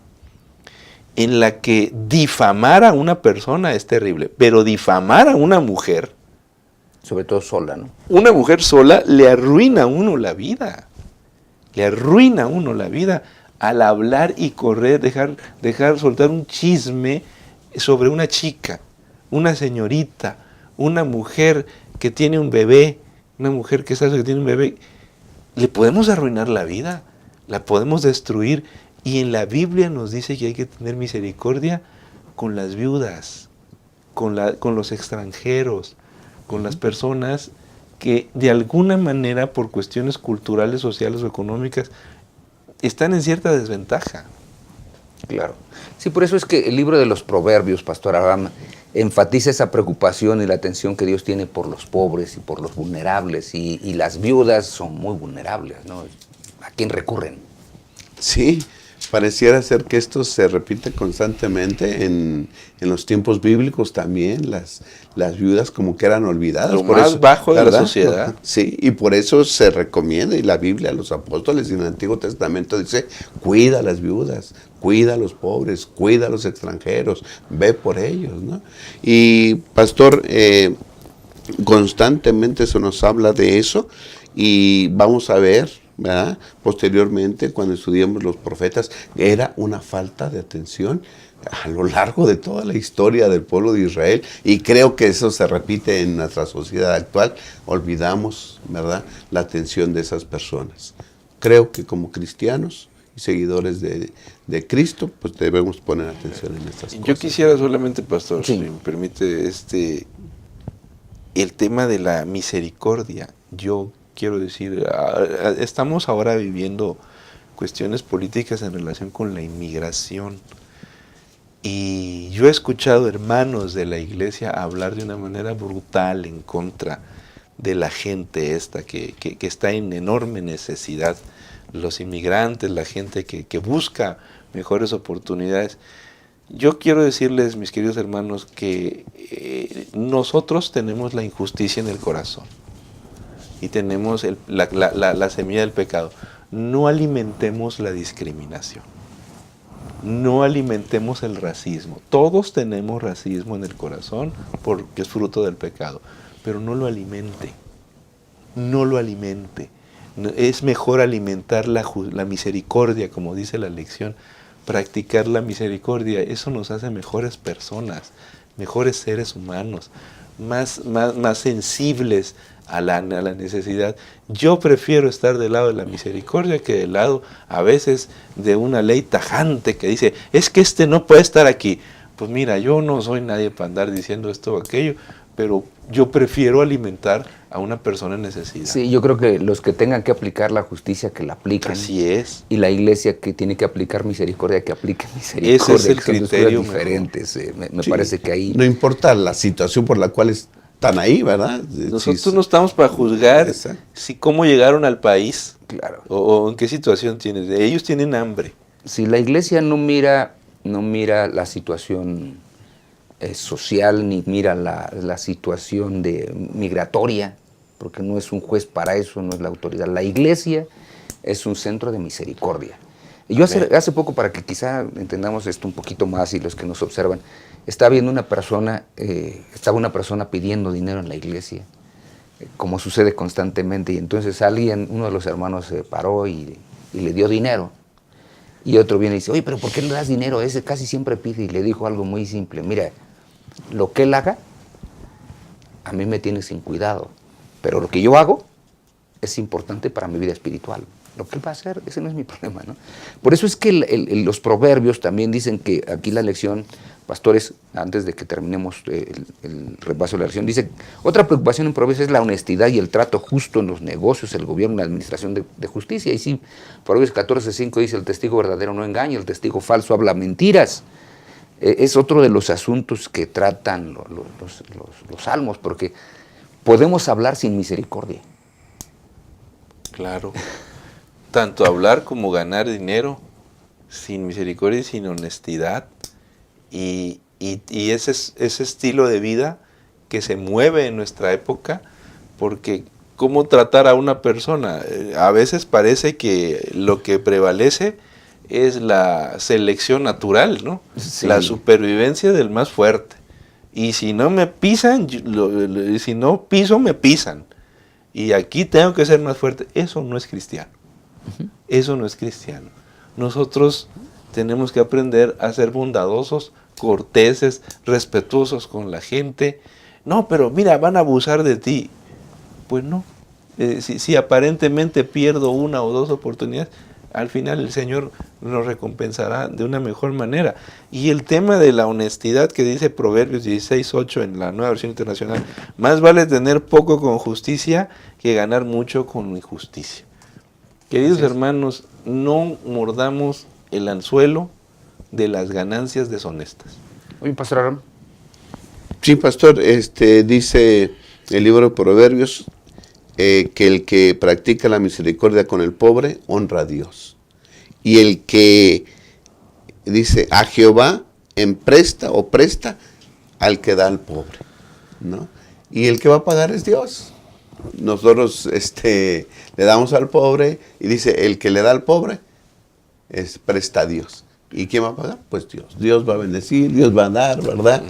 en la que difamar a una persona es terrible, pero difamar a una mujer, sobre todo sola, ¿no? Una mujer sola le arruina a uno la vida. Le arruina a uno la vida al hablar y correr, dejar soltar un chisme sobre una chica, una señorita, una mujer que tiene un bebé, una mujer que sabe que tiene un bebé. Le podemos arruinar la vida, la podemos destruir. Y en la Biblia nos dice que hay que tener misericordia con las viudas, con los extranjeros, con las personas que de alguna manera por cuestiones culturales, sociales o económicas están en cierta desventaja. Claro. Sí, por eso es que el libro de los Proverbios, Pastor Abraham, enfatiza esa preocupación y la atención que Dios tiene por los pobres y por los vulnerables. Y las viudas son muy vulnerables, ¿no? ¿A quién recurren? Sí, pareciera ser que esto se repite constantemente en los tiempos bíblicos también, las viudas como que eran olvidadas. Lo más bajo de la sociedad. Sí, y por eso se recomienda, y la Biblia, los apóstoles y en el Antiguo Testamento dice, cuida a las viudas, cuida a los pobres, cuida a los extranjeros, ve por ellos, ¿no? Y pastor, constantemente se nos habla de eso, y vamos a ver, ¿verdad? Posteriormente, cuando estudiamos los profetas, era una falta de atención a lo largo de toda la historia del pueblo de Israel, y creo que eso se repite en nuestra sociedad actual. Olvidamos, ¿verdad?, la atención de esas personas. Creo que como cristianos y seguidores de Cristo, pues debemos poner atención en estas cosas. Yo quisiera solamente, pastor, sí, si me permite, el tema de la misericordia. Yo quiero decir, estamos ahora viviendo cuestiones políticas en relación con la inmigración. Y yo he escuchado hermanos de la iglesia hablar de una manera brutal en contra de la gente que está en enorme necesidad. Los inmigrantes, la gente que busca mejores oportunidades. Yo quiero decirles, mis queridos hermanos, que nosotros tenemos la injusticia en el corazón. Y tenemos la semilla del pecado. No alimentemos la discriminación. No alimentemos el racismo. Todos tenemos racismo en el corazón porque es fruto del pecado. Pero no lo alimente. No lo alimente. Es mejor alimentar la misericordia, como dice la lección. Practicar la misericordia. Eso nos hace mejores personas, mejores seres humanos, más sensibles a la necesidad. Yo prefiero estar del lado de la misericordia que del lado, a veces, de una ley tajante que dice, es que este no puede estar aquí. Pues mira, yo no soy nadie para andar diciendo esto o aquello, pero yo prefiero alimentar a una persona en necesidad. Sí, yo creo que los que tengan que aplicar la justicia, que la apliquen. Así es. Y la iglesia que tiene que aplicar misericordia, que aplique misericordia. Ese es el que son dos cosas criterio diferentes. Me Sí. parece que ahí... No importa la situación por la cual están ahí, ¿verdad? Nosotros Sí, no estamos para juzgar Exacto. cómo llegaron al país Claro. o en qué situación tienen. Ellos tienen hambre. Si la iglesia no mira la situación social, ni mira la situación migratoria, porque no es un juez para eso, no es la autoridad. La iglesia es un centro de misericordia. Y yo hace poco, para que quizá entendamos esto un poquito más y los que nos observan, estaba viendo estaba una persona pidiendo dinero en la iglesia, como sucede constantemente, y entonces uno de los hermanos se paró y le dio dinero. Y otro viene y dice, oye, pero ¿por qué le das dinero? Ese casi siempre pide. Y le dijo algo muy simple, mira, lo que él haga, a mí me tiene sin cuidado. Pero lo que yo hago es importante para mi vida espiritual. Lo que él va a hacer, ese no es mi problema, ¿no? Por eso es que los proverbios también dicen que aquí la lección, pastores, antes de que terminemos el repaso de la lección, dice, otra preocupación en proverbios es la honestidad y el trato justo en los negocios, el gobierno, la administración de justicia. Y sí, Proverbios 14:5 dice, el testigo verdadero no engaña, el testigo falso habla mentiras. Es otro de los asuntos que tratan los salmos, porque podemos hablar sin misericordia. Claro. Tanto hablar como ganar dinero sin misericordia y sin honestidad. Y ese estilo de vida que se mueve en nuestra época, porque cómo tratar a una persona, a veces parece que lo que prevalece es la selección natural, ¿no? Sí. La supervivencia del más fuerte. Y si no me pisan, si no piso, me pisan. Y aquí tengo que ser más fuerte. Eso no es cristiano. Eso no es cristiano. Nosotros tenemos que aprender a ser bondadosos, corteses, respetuosos con la gente. No, pero mira, van a abusar de ti. Pues no. Si aparentemente pierdo una o dos oportunidades, al final el Señor nos recompensará de una mejor manera. Y el tema de la honestidad que dice Proverbios 16:8 en la Nueva Versión Internacional, más vale tener poco con justicia que ganar mucho con injusticia. Queridos hermanos, no mordamos el anzuelo de las ganancias deshonestas. Oye, Pastor Abraham. Sí, pastor, dice el libro de Proverbios que el que practica la misericordia con el pobre honra a Dios. Y el que dice a Jehová empresta o presta al que da al pobre, ¿no? Y el que va a pagar es Dios. Nosotros le damos al pobre y dice el que le da al pobre presta a Dios. ¿Y quién va a pagar? Pues Dios. Dios va a bendecir, Dios va a dar, ¿verdad?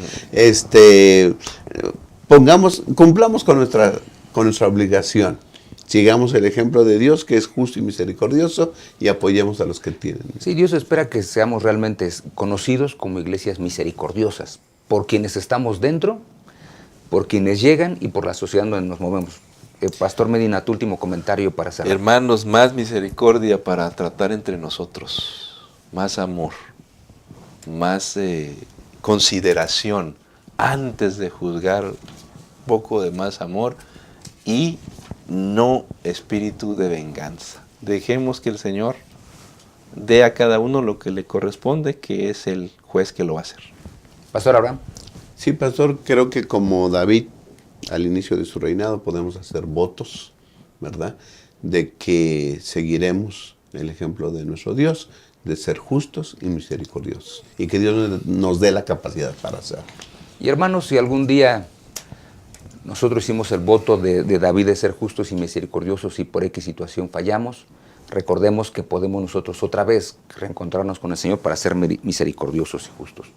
Cumplamos con nuestra obligación. Sigamos el ejemplo de Dios, que es justo y misericordioso, y apoyemos a los que tienen. Sí, Dios espera que seamos realmente conocidos como iglesias misericordiosas, por quienes estamos dentro, por quienes llegan y por la sociedad donde nos movemos. Pastor Medina, tu último comentario para cerrar. Hermanos, más misericordia para tratar entre nosotros, más amor, más consideración, antes de juzgar, un poco de más amor y no espíritu de venganza. Dejemos que el Señor dé a cada uno lo que le corresponde, que es el juez que lo va a hacer. Pastor Abraham. Sí, pastor, creo que como David, al inicio de su reinado, podemos hacer votos, ¿verdad? De que seguiremos el ejemplo de nuestro Dios, de ser justos y misericordiosos. Y que Dios nos dé la capacidad para hacerlo. Y hermanos, si algún día nosotros hicimos el voto de David de ser justos y misericordiosos y por X situación fallamos, recordemos que podemos nosotros otra vez reencontrarnos con el Señor para ser misericordiosos y justos.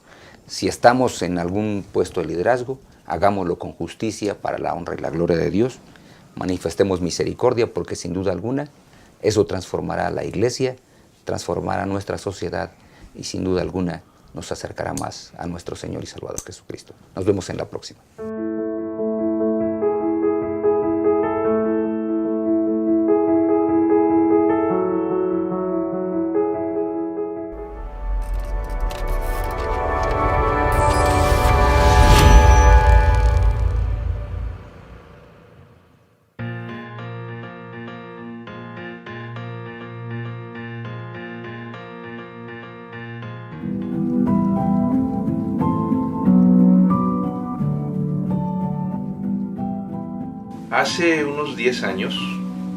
Si estamos en algún puesto de liderazgo, hagámoslo con justicia para la honra y la gloria de Dios. Manifestemos misericordia porque sin duda alguna eso transformará a la iglesia, transformará nuestra sociedad y sin duda alguna nos acercará más a nuestro Señor y Salvador Jesucristo. Nos vemos en la próxima. Hace unos 10 años,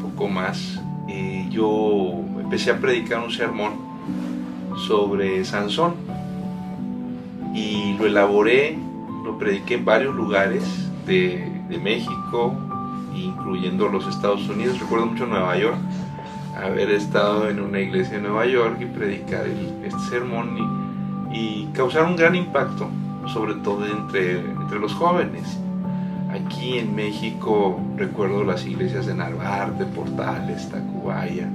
poco más, yo empecé a predicar un sermón sobre Sansón y lo elaboré, lo prediqué en varios lugares de México, incluyendo los Estados Unidos. Recuerdo mucho Nueva York, haber estado en una iglesia en Nueva York y predicar este sermón y causar un gran impacto, sobre todo entre los jóvenes. Aquí en México recuerdo las iglesias de Narvarte, Portales, Tacubaya,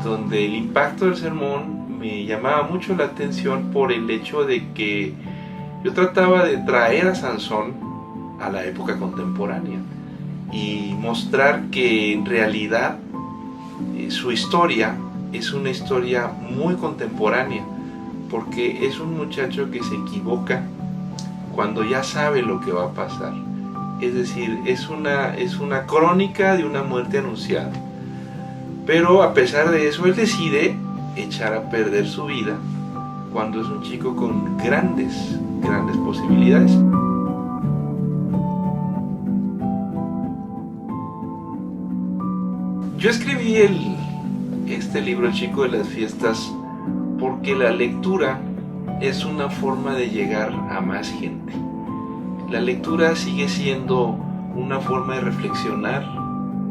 donde el impacto del sermón me llamaba mucho la atención por el hecho de que yo trataba de traer a Sansón a la época contemporánea y mostrar que en realidad su historia es una historia muy contemporánea, porque es un muchacho que se equivoca cuando ya sabe lo que va a pasar. Es decir, es una crónica de una muerte anunciada. Pero a pesar de eso, él decide echar a perder su vida cuando es un chico con grandes posibilidades. Yo escribí este libro, El chico de las fiestas, porque la lectura es una forma de llegar a más gente. La lectura sigue siendo una forma de reflexionar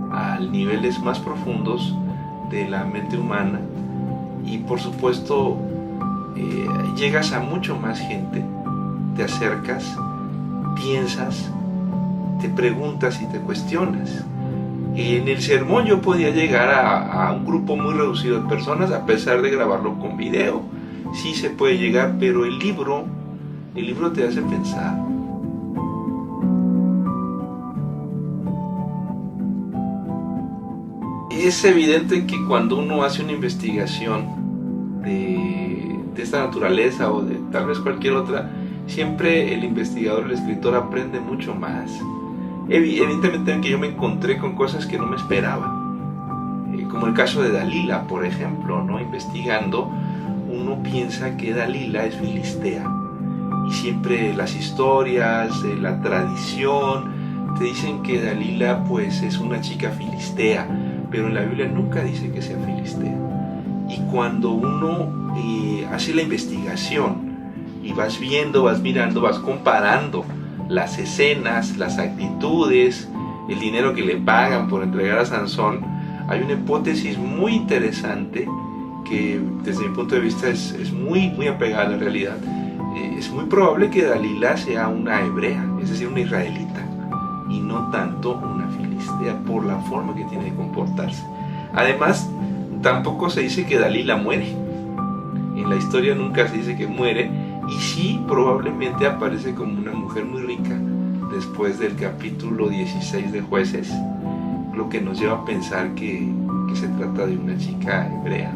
a niveles más profundos de la mente humana y por supuesto llegas a mucho más gente, te acercas, piensas, te preguntas y te cuestionas. En el sermón yo podía llegar a un grupo muy reducido de personas a pesar de grabarlo con video. Sí se puede llegar, pero el libro te hace pensar. Es evidente que cuando uno hace una investigación de esta naturaleza o de tal vez cualquier otra, siempre el investigador, el escritor aprende mucho más. Evidentemente que yo me encontré con cosas que no me esperaba, como el caso de Dalila, por ejemplo, ¿no? Investigando, uno piensa que Dalila es filistea y siempre las historias, la tradición te dicen que Dalila pues es una chica filistea, pero en la Biblia nunca dice que sea filistea. Y cuando uno hace la investigación y vas viendo, vas mirando, vas comparando las escenas, las actitudes, el dinero que le pagan por entregar a Sansón, hay una hipótesis muy interesante que desde mi punto de vista es muy apegada a la realidad. Es muy probable que Dalila sea una hebrea, es decir, una israelita, y no tanto una filistea por la forma que tiene de comportarse. Además, tampoco se dice que Dalila muere. En la historia nunca se dice que muere, y sí probablemente aparece como una mujer muy rica después del capítulo 16 de Jueces, lo que nos lleva a pensar que se trata de una chica hebrea.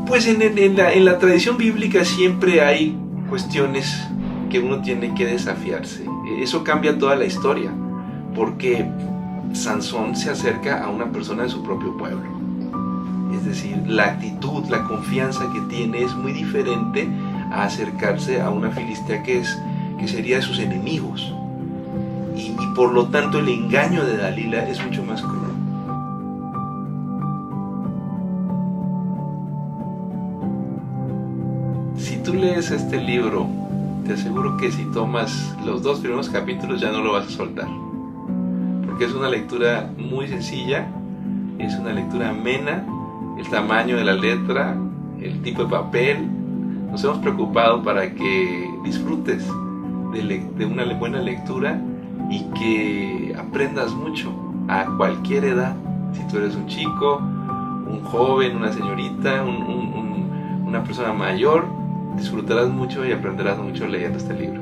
Pues en la tradición bíblica siempre hay cuestiones que uno tiene que desafiarse. Eso cambia toda la historia, porque Sansón se acerca a una persona de su propio pueblo. Es decir, la actitud, la confianza que tiene es muy diferente a acercarse a una filistea que sería de sus enemigos. Y por lo tanto el engaño de Dalila es mucho más cruel. Si tú lees este libro, te aseguro que si tomas los 2 primeros capítulos ya no lo vas a soltar. Porque es una lectura muy sencilla, es una lectura amena, el tamaño de la letra, el tipo de papel. Nos hemos preocupado para que disfrutes de una buena lectura y que aprendas mucho a cualquier edad. Si tú eres un chico, un joven, una señorita, una persona mayor, disfrutarás mucho y aprenderás mucho leyendo este libro.